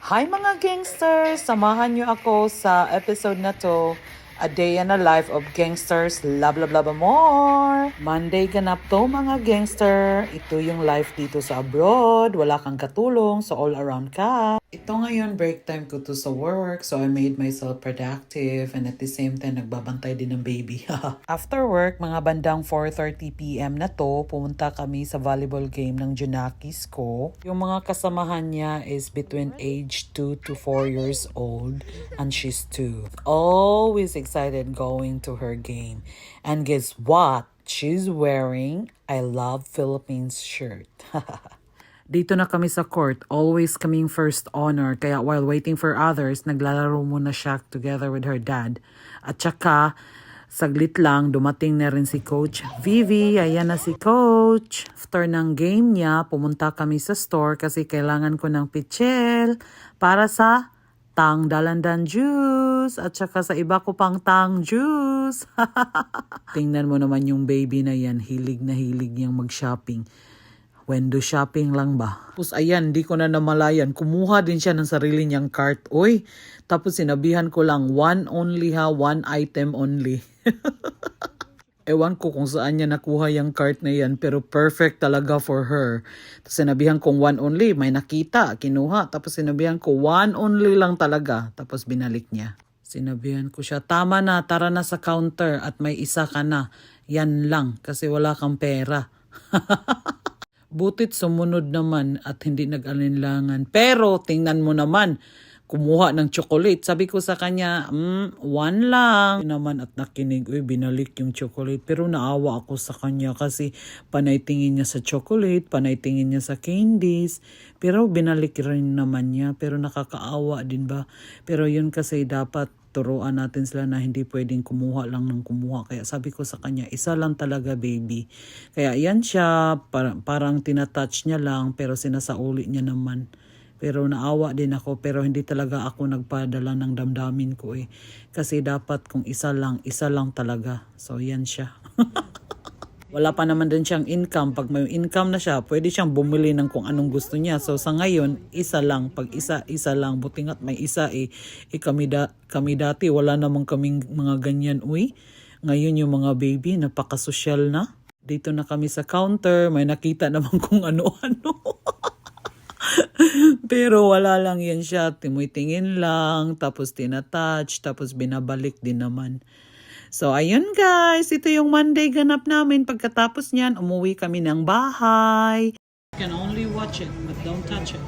Hi mga gangsters! Samahan niyo ako sa episode na to, A Day in the Life of Gangsters, blah blah blah blah more! Monday ganap to mga gangster. Ito yung life dito sa abroad. Wala kang katulong, so all around ka. Ito ngayon, break time ko to sa work, so I made myself productive and at the same time, nagbabantay din ng baby. After work, mga bandang 4:30 p.m. na to, pumunta kami sa volleyball game ng Junakis ko. Yung mga kasamahan niya is between age 2 to 4 years old and she's 2. Always excited going to her game. And guess what? She's wearing I Love Philippines shirt. Dito na kami sa court, always kaming first honor, kaya while waiting for others, naglalaro muna siya together with her dad. At saka, saglit lang, dumating na rin si Coach Vivi. Ayan na si Coach. After ng game niya, pumunta kami sa store kasi kailangan ko ng pichel para sa tang dalandan juice at saka sa iba ko pang tang juice. Tingnan mo naman yung baby na yan, hilig na hilig niyang mag-shopping. Window shopping lang ba? Tapos ayan, di ko na namalayan. Kumuha din siya ng sarili niyang cart. Oy, tapos sinabihan ko lang, one only ha, one item only. Ewan ko kung saan niya nakuha yung cart na yan, pero perfect talaga for her. Tapos sinabihan kong one only, may nakita, kinuha. Tapos sinabihan ko, one only lang talaga. Tapos binalik niya. Sinabihan ko siya, tama na, tara na sa counter at may isa ka na. Yan lang, kasi wala kang pera. Butit sumunod naman at hindi nag-alinlangan. Pero tingnan mo naman, kumuha ng chocolate. Sabi ko sa kanya, one lang. Naman at nakinig, binalik yung chocolate. Pero naawa ako sa kanya kasi panay tingin niya sa chocolate, panay tingin niya sa candies. Pero binalik rin naman niya. Pero nakakaawa din ba? Pero yun kasi dapat turuan natin sila na hindi pwedeng kumuha lang ng kumuha. Kaya sabi ko sa kanya, isa lang talaga baby. Kaya yan siya, parang tinatouch niya lang pero sinasauli niya naman. Pero naawa din ako pero hindi talaga ako nagpadala ng damdamin ko eh. Kasi dapat kung isa lang talaga. So yan siya. Wala pa naman din siyang income. Pag may income na siya, pwede siyang bumili ng kung anong gusto niya. So sa ngayon, isa lang. Pag isa lang. Buti nga't may isa kami dati, wala namang kaming mga ganyan. Uy, ngayon yung mga baby, napaka-social na. Dito na kami sa counter, may nakita naman kung ano-ano. Pero wala lang yan siya. Tumutingin lang, tapos tinatouch, tapos binabalik din naman. So, ayun guys, ito yung Monday ganap namin. Pagkatapos niyan, umuwi kami ng bahay. You can only watch it, but don't touch it.